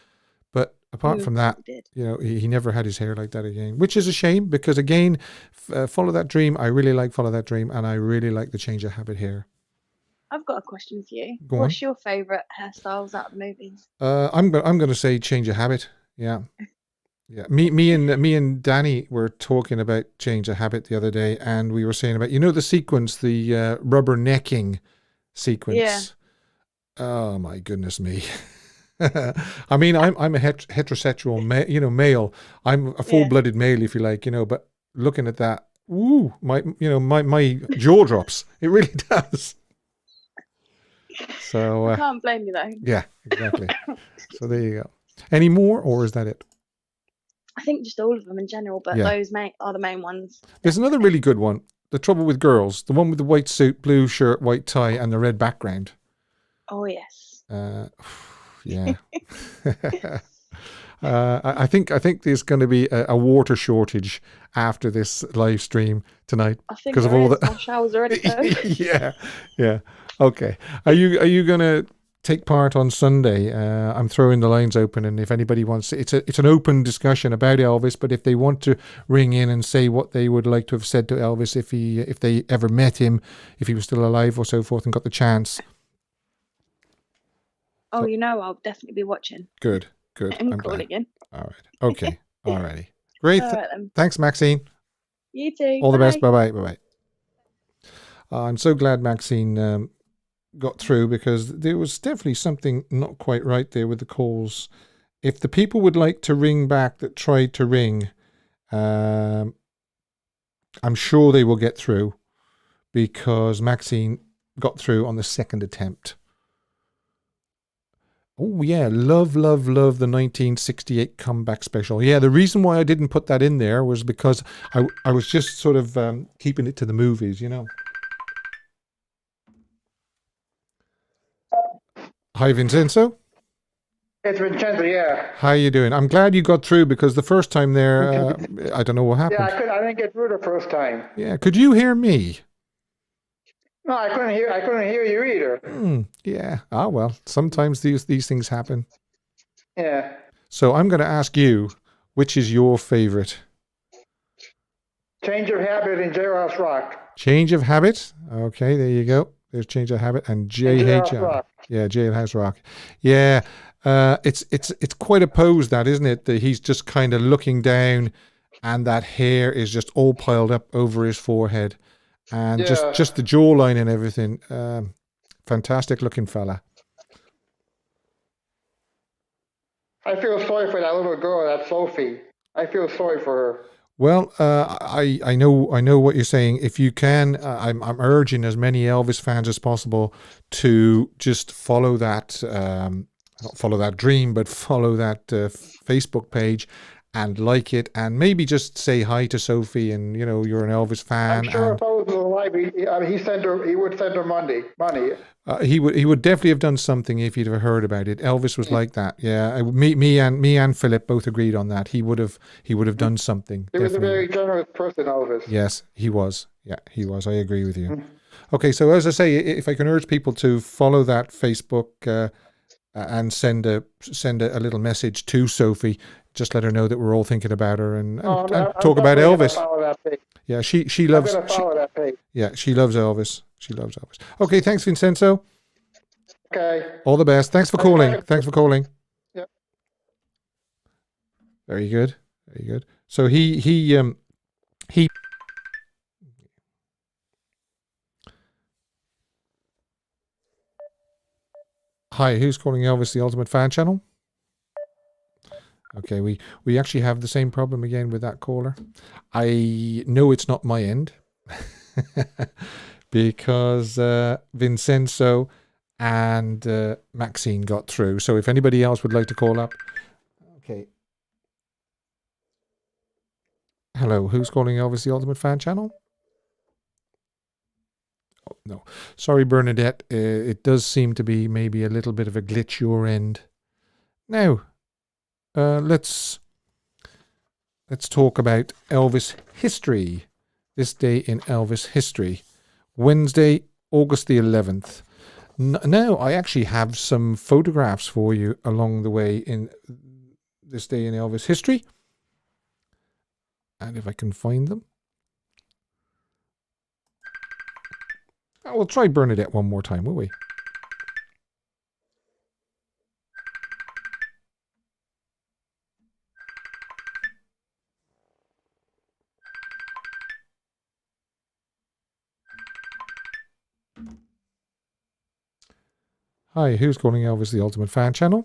But apart from that, you know, he never had his hair like that again, which is a shame because again, Follow That Dream. I really like Follow That Dream, and I really like the Change of Habit hair. I've got a question for you. Go What's on. your favourite hairstyles out of the movies? I'm going to say Change of Habit. Yeah. Yeah, me and Danny were talking about Change of Habit the other day, and we were saying about, you know, the sequence, the rubber necking sequence. Yeah. Oh my goodness me! I mean, I'm a heterosexual male. I'm a full-blooded male, if you like, you know. But looking at that, ooh, my jaw drops. It really does. So I can't blame you though. yeah, exactly. So there you go. Any more, or is that it? I think just all of them in general, but those are the main ones. There's another really good one. The Trouble with Girls, the one with the white suit, blue shirt, white tie, and the red background. Oh yes. Yeah. I think there's going to be a water shortage after this live stream tonight because of all the. My shower's already closed. Yeah. Okay. Are you going to take part on Sunday? I'm throwing the lines open, and if anybody wants, it's an open discussion about Elvis. But if they want to ring in and say what they would like to have said to Elvis, if they ever met him, if he was still alive or so forth, and got the chance. Oh, you know, I'll definitely be watching. Good. I'm calling in. All right. Okay. All righty. Great. All right, then. Thanks, Maxine. You too. All the best. Bye-bye. Bye-bye. I'm so glad Maxine got through, because there was definitely something not quite right there with the calls. If the people would like to ring back that tried to ring, I'm sure they will get through, because Maxine got through on the second attempt. Oh yeah, love the 1968 comeback special. Yeah, the reason why I didn't put that in there was because I was just sort of keeping it to the movies, you know. Hi, Vincenzo. It's Vincenzo, yeah. How you doing? I'm glad you got through, because the first time there, I don't know what happened. Yeah, I didn't get through the first time. Yeah, could you hear me? No, I couldn't hear you either. Yeah. Ah, well, sometimes these things happen. Yeah. So I'm going to ask you, which is your favorite? Change of Habit and Jailhouse Rock. Change of Habit. Okay, there you go. There's Change of Habit and JHR. Yeah, Jailhouse Rock. Yeah. It's quite a pose, that, isn't it? That he's just kind of looking down, and that hair is just all piled up over his forehead, and just the jawline and everything. Fantastic looking fella. I feel sorry for that little girl, that Sophie. I feel sorry for her. Well, I know what you're saying. If you can, I'm urging as many Elvis fans as possible to just follow that. Not follow that dream, but follow that Facebook page and like it, and maybe just say hi to Sophie, and you're an Elvis fan. I'm sure if I was alive, he would send her money. He would definitely have done something if he'd have heard about it. Elvis was like that. Yeah, me and Philip both agreed on that. He would have done something. He was a very generous person, Elvis. Yes, he was. Yeah, he was. I agree with you. Okay, so as I say, if I can urge people to follow that Facebook. And send a little message to Sophie. Just let her know that we're all thinking about her, and talk about Elvis. Yeah, she loves. That page. Yeah, she loves Elvis. She loves Elvis. Okay, thanks, Vincenzo. Okay. All the best. Thanks for calling. Thanks for calling. Yep. Very good. Very good. So he. Hi, who's calling Elvis the Ultimate Fan Channel? Okay, we actually have the same problem again with that caller. I know it's not my end because Vincenzo and Maxine got through. So if anybody else would like to call up. Okay. Hello, who's calling Elvis the Ultimate Fan Channel? Oh, no. Sorry, Bernadette. It does seem to be maybe a little bit of a glitch your end. Now, let's talk about Elvis history. This day in Elvis history. Wednesday, August the 11th. Now, I actually have some photographs for you along the way in this day in Elvis history. And if I can find them. We'll try Bernadette one more time, will we? Hi, who's calling Elvis the Ultimate Fan Channel?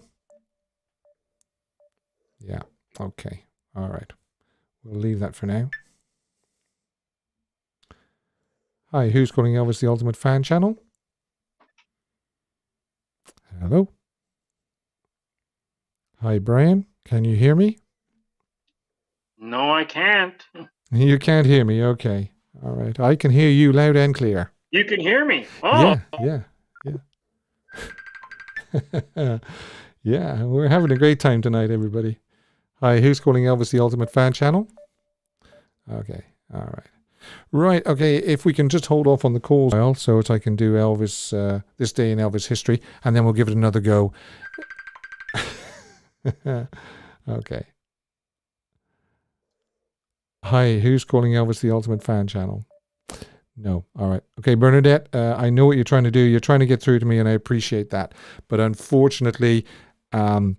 Yeah, okay. All right. We'll leave that for now. Hi, who's calling Elvis the Ultimate Fan Channel? Hello? Hi, Brian. Can you hear me? No, I can't. You can't hear me. Okay. All right. I can hear you loud and clear. You can hear me. Oh. Yeah. Yeah, we're having a great time tonight, everybody. Hi, who's calling Elvis the Ultimate Fan Channel? Okay. All right. Right, okay, if we can just hold off on the calls so that I can do Elvis, this day in Elvis history, and then we'll give it another go. Okay. Hi, who's calling Elvis the Ultimate Fan Channel? No, all right. Okay, Bernadette, I know what you're trying to do. You're trying to get through to me, and I appreciate that. But unfortunately, I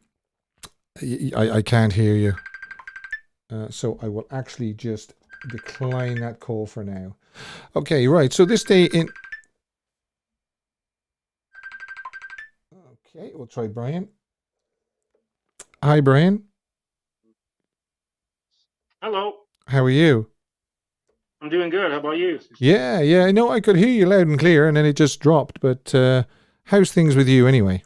can't hear you. So I will actually just decline that call for now. Okay, right. So this day in... Okay, we'll try Brian. Hi, Brian. Hello. How are you? I'm doing good. How about you? Yeah. No, I could hear you loud and clear, and then it just dropped. But how's things with you anyway?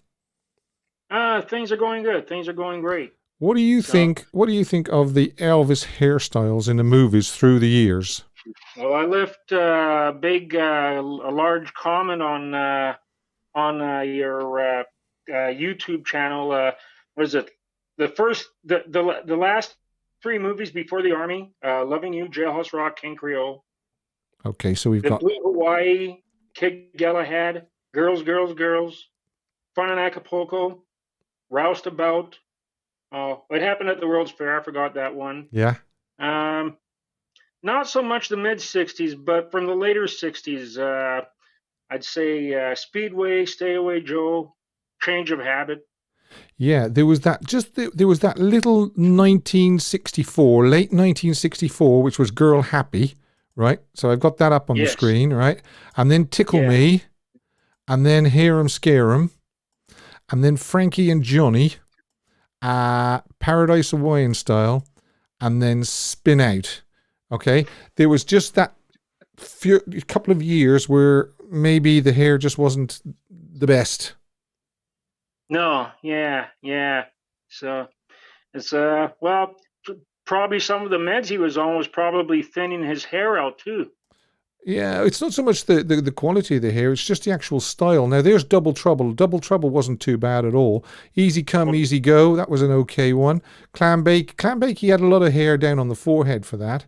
Things are going good. Things are going great. What do you think? What do you think of the Elvis hairstyles in the movies through the years? Well, I left a large comment on your YouTube channel. What is it? The last 3 movies before the Army: Loving You, Jailhouse Rock, King Creole. Okay, so we've The got Blue Hawaii, Kid Galahad, Girls, Girls, Girls, Fun in Acapulco, Roustabout. It happened at the World's Fair. I forgot that one. yeah. Not so much the mid '60s, but from the later '60s, I'd say Speedway, Stay Away Joe, Change of Habit. Yeah, there was that there was that little 1964, late 1964, which was Girl Happy, right? So I've got that up on the screen, right? And then Tickle Me, and then Hear 'em Scare 'em, and then Frankie and Johnny, Paradise Hawaiian Style, and then Spin Out. Okay, there was just that couple of years where maybe the hair just wasn't the best. No, yeah. So it's probably some of the meds he was on was probably thinning his hair out too. Yeah, it's not so much the quality of the hair, it's just the actual style. Now, there's Double Trouble. Double Trouble wasn't too bad at all. Easy Come, Easy Go, that was an okay one. Clambake, he had a lot of hair down on the forehead for that.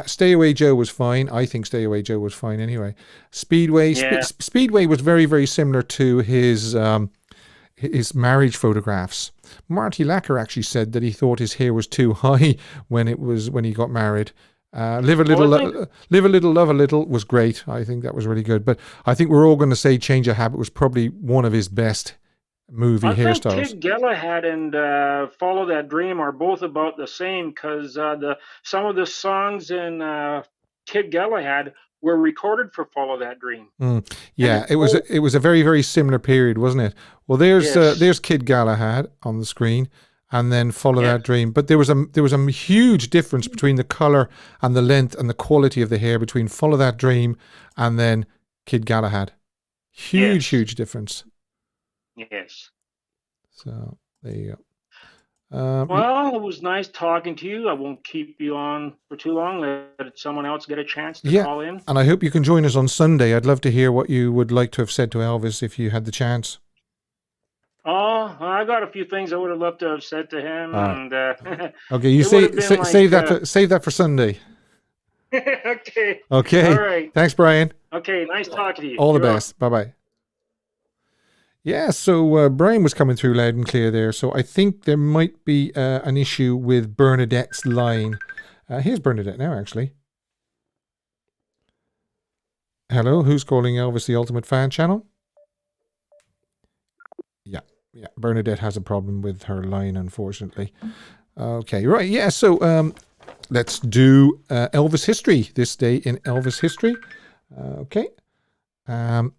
Stay Away Joe was fine. I think Stay Away Joe was fine anyway. Speedway, Speedway was very, very similar to his marriage photographs. Marty Lacker actually said that he thought his hair was too high when he got married. Live a Little, Love a Little was great. I think that was really good. But I think we're all going to say Change of Habit was probably one of his best movie hairstyles. I think Kid Galahad and Follow That Dream are both about the same because some of the songs in Kid Galahad were recorded for Follow That Dream. Yeah, it was a very, very similar period, wasn't it? Well, there's Kid Galahad on the screen. And then Follow That Dream. But there was a huge difference between the color and the length and the quality of the hair between Follow That Dream and then Kid Galahad. Huge difference. Yes. So there you go. Well, it was nice talking to you. I won't keep you on for too long. Let someone else get a chance to call in. And I hope you can join us on Sunday. I'd love to hear what you would like to have said to Elvis if you had the chance. Oh, I got a few things I would have loved to have said to him. And okay, you save that for Sunday. Okay. All right. Thanks, Brian. Okay, nice talking to you. All the best. Bye-bye. Yeah, so Brian was coming through loud and clear there. So I think there might be an issue with Bernadette's line. Here's Bernadette now, actually. Hello, who's calling Elvis the Ultimate Fan channel? Yeah, Bernadette has a problem with her line, unfortunately. Okay, right, yeah, so let's do Elvis history this day in Elvis history. Okay. And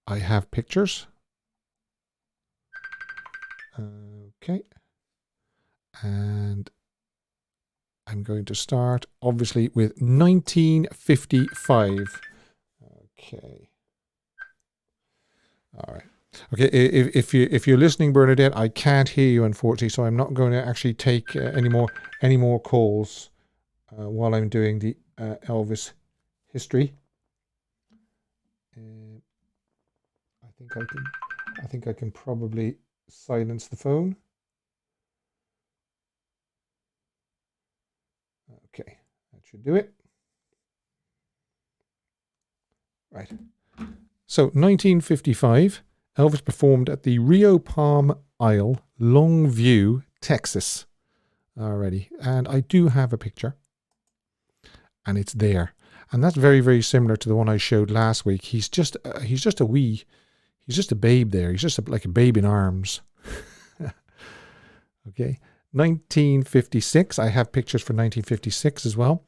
I have pictures. Okay. And I'm going to start, obviously, with 1955. Okay. All right. Okay, if you're listening, Bernadette, I can't hear you, unfortunately, so I'm not going to actually take any more calls while I'm doing the Elvis history. I think I can probably silence the phone. Okay, that should do it. Right. So 1955. Elvis performed at the Rio Palm Isle, Longview, Texas. Alrighty, and I do have a picture, and it's there, and that's very, very similar to the one I showed last week. He's just a babe there. He's just like a babe in arms. Okay, 1956. I have pictures for 1956 as well.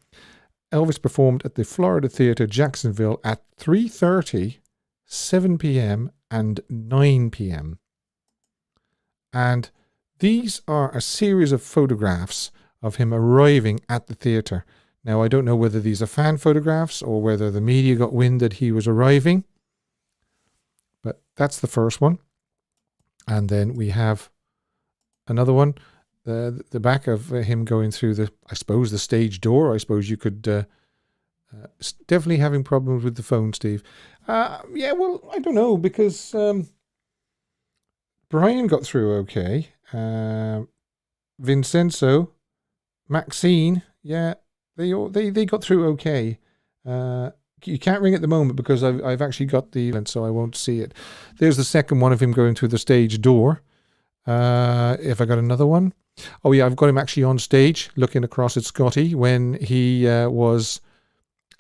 Elvis performed at the Florida Theatre, Jacksonville at 3:30, 7 p.m. and 9 p.m. And these are a series of photographs of him arriving at the theatre. Now, I don't know whether these are fan photographs or whether the media got wind that he was arriving. But that's the first one. And then we have another one. The back of him going through the stage door. I suppose you could... definitely having problems with the phone, Steve. Yeah, well, I don't know, because Brian got through okay. Vincenzo, Maxine, yeah, they got through okay. You can't ring at the moment because I've actually got the lens, so I won't see it. There's the second one of him going through the stage door. If I got another one. Oh yeah, I've got him actually on stage looking across at Scotty when he was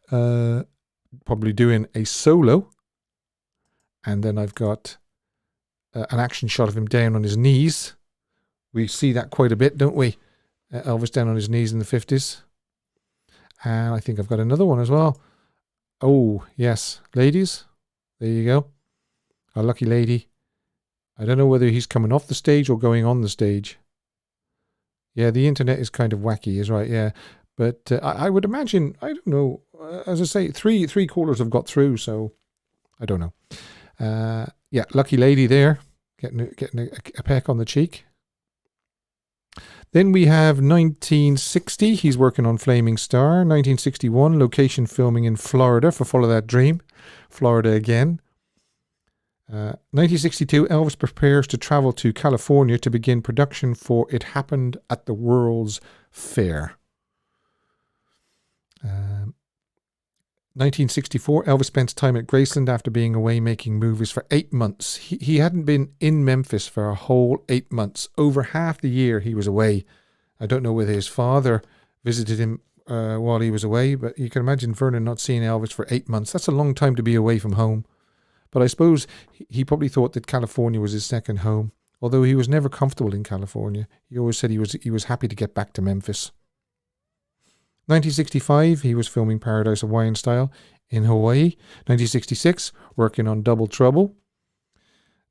probably doing a solo. And then I've got an action shot of him down on his knees. We see that quite a bit, don't we? Elvis down on his knees in the 50s. And I think I've got another one as well. Oh, yes. Ladies, there you go. A lucky lady. I don't know whether he's coming off the stage or going on the stage. Yeah, the internet is kind of wacky, is right, yeah. But I would imagine, I don't know, as I say, three callers have got through, so I don't know. Yeah, lucky lady there, getting a peck on the cheek. Then we have 1960, he's working on Flaming Star. 1961, location filming in Florida for Follow That Dream. Florida again. 1962, Elvis prepares to travel to California to begin production for It Happened at the World's Fair. 1964, Elvis spends time at Graceland after being away making movies for 8 months. He hadn't been in Memphis for a whole 8 months. Over half the year he was away. I don't know whether his father visited him while he was away, but you can imagine Vernon not seeing Elvis for 8 months. That's a long time to be away from home. But I suppose he probably thought that California was his second home, although he was never comfortable in California. He always said he was happy to get back to Memphis. 1965, he was filming Paradise Hawaiian Style in Hawaii. 1966, working on Double Trouble.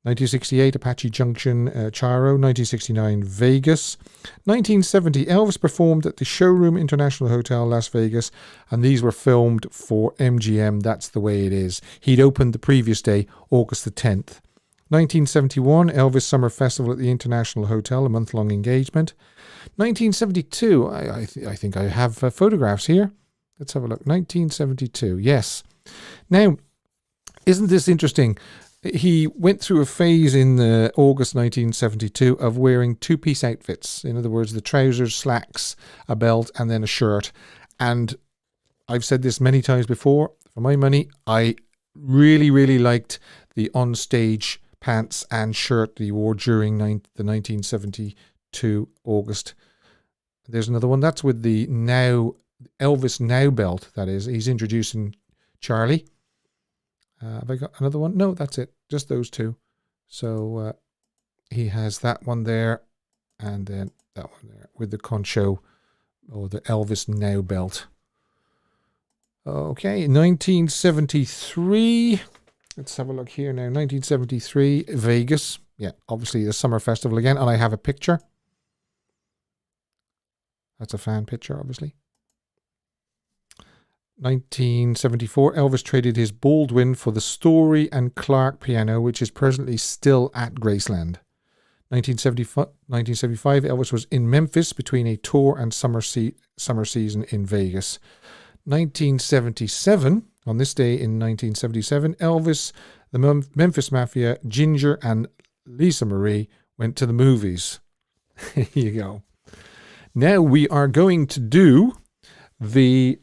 1968, Apache Junction, Charo. 1969, Vegas. 1970, Elvis performed at the Showroom International Hotel, Las Vegas, and these were filmed for MGM. That's the way it is. He'd opened the previous day, August the 10th. 1971, Elvis Summer Festival at the International Hotel, a month-long engagement. 1972, I think I have photographs here. Let's have a look. 1972, yes. Now, isn't this interesting? He went through a phase in August 1972 of wearing two-piece outfits. In other words, the trousers, slacks, a belt, and then a shirt. And I've said this many times before. For my money, I really, really liked the on-stage pants and shirt that he wore during the 1972 August. There's another one. That's with the Elvis Now belt, that is. He's introducing Charlie. Have I got another one? No, that's it. Just those two. So he has that one there and then that one there with the Concho or the Elvis Now belt. Okay, 1973. Let's have a look here now. 1973, Vegas. Yeah, obviously the Summer Festival again. And I have a picture. That's a fan picture, obviously. 1974, Elvis traded his Baldwin for the Story and Clark piano, which is presently still at Graceland. 1975, Elvis was in Memphis between a tour and summer season in Vegas. 1977, on this day in 1977, Elvis, the Memphis Mafia, Ginger and Lisa Marie went to the movies. Here you go. Now we are going to do the...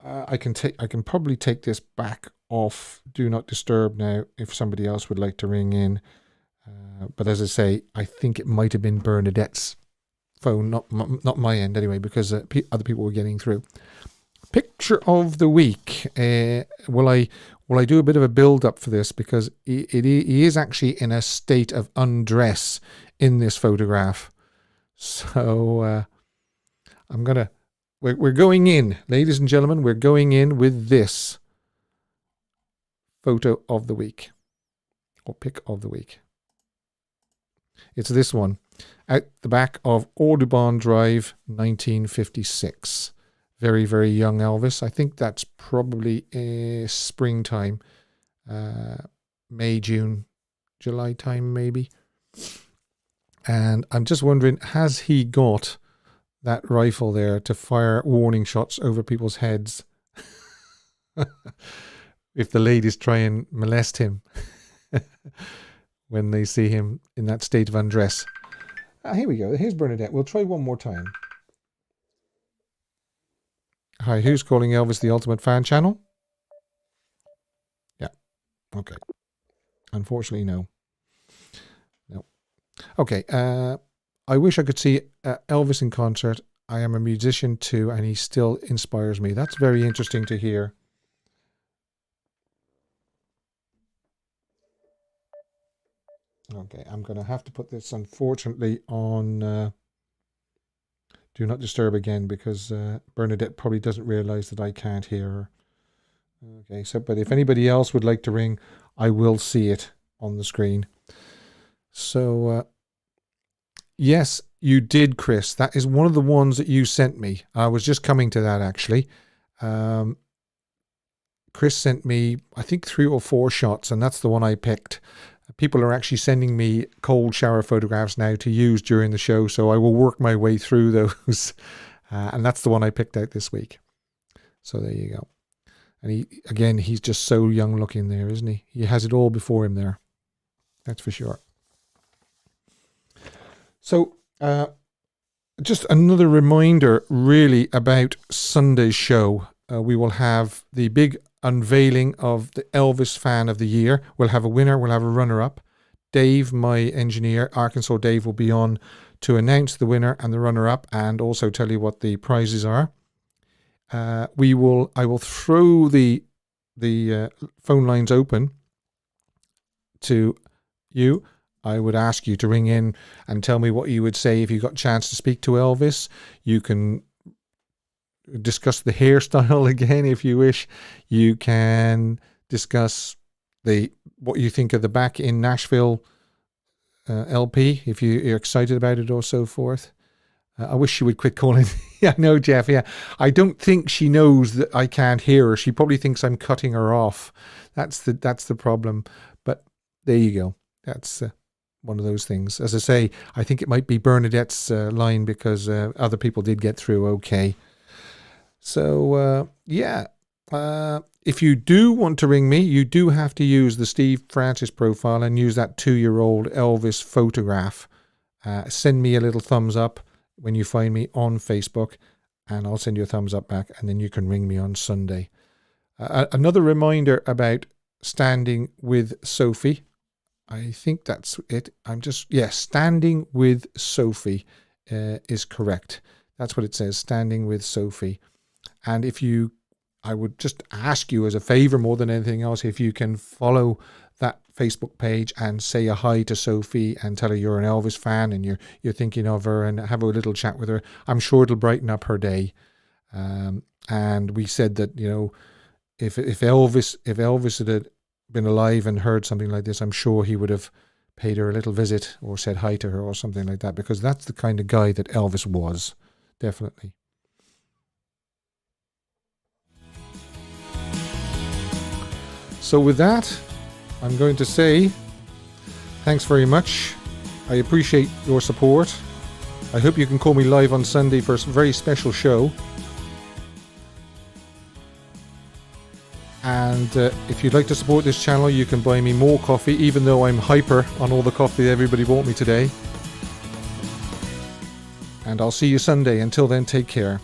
I can probably take this back off Do Not Disturb now if somebody else would like to ring in. But as I say, I think it might have been Bernadette's phone, not my end anyway, because other people were getting through. Picture of the week. Will I do a bit of a build up for this, because he is actually in a state of undress in this photograph. So we're going in, ladies and gentlemen, we're going in with this photo of the week, or pick of the week. It's this one, out the back of Audubon Drive, 1956. Very, very young Elvis. I think that's probably springtime, May, June, July time maybe. And I'm just wondering, has he got that rifle there to fire warning shots over people's heads if the ladies try and molest him when they see him in that state of undress? Here we go. Here's Bernadette. We'll try one more time. Hi, who's calling Elvis the Ultimate Fan channel? Yeah. Okay. Unfortunately, no. No. Okay. I wish I could see Elvis in concert. I am a musician too, and he still inspires me. That's very interesting to hear. Okay, I'm going to have to put this, unfortunately, on Do Not Disturb again, because Bernadette probably doesn't realize that I can't hear her. Okay, so, but if anybody else would like to ring, I will see it on the screen. So, yes, you did, Chris. That is one of the ones that you sent me. I was just coming to that, actually. Chris sent me, I think, 3 or 4 shots, and that's the one I picked. People are actually sending me cold shower photographs now to use during the show, so I will work my way through those. And that's the one I picked out this week. So there you go. And he's just so young looking there, isn't he? He has it all before him there. That's for sure. So, just another reminder, really, about Sunday's show. We will have the big unveiling of the Elvis Fan of the Year. We'll have a winner, we'll have a runner-up. Dave, my engineer, Arkansas Dave, will be on to announce the winner and the runner-up, and also tell you what the prizes are. I will throw the phone lines open to you. I would ask you to ring in and tell me what you would say if you got a chance to speak to Elvis. You can discuss the hairstyle again if you wish. You can discuss what you think of the Back in Nashville LP, if you're excited about it or so forth. I wish she would quit calling. Yeah, I know, Jeff. Yeah, I don't think she knows that I can't hear her. She probably thinks I'm cutting her off. That's the problem. But there you go. That's one of those things. As I say, I think it might be Bernadette's line, because other people did get through okay. So, if you do want to ring me, you do have to use the Steve Francis profile and use that 2-year-old Elvis photograph. Send me a little thumbs up when you find me on Facebook, and I'll send you a thumbs up back, and then you can ring me on Sunday. Another reminder about Standing with Sophie. I think that's it. Standing with Sophie is correct. That's what it says, Standing with Sophie. And I would just ask you as a favor more than anything else, if you can follow that Facebook page and say a hi to Sophie and tell her you're an Elvis fan and you're thinking of her, and have a little chat with her. I'm sure it'll brighten up her day. And we said that, if Elvis had been alive and heard something like this, I'm sure he would have paid her a little visit or said hi to her or something like that, because that's the kind of guy that Elvis was, definitely. So with that, I'm going to say thanks very much. I appreciate your support. I hope you can call me live on Sunday for a very special show. And if you'd like to support this channel, you can buy me more coffee, even though I'm hyper on all the coffee that everybody bought me today. And I'll see you Sunday. Until then, take care.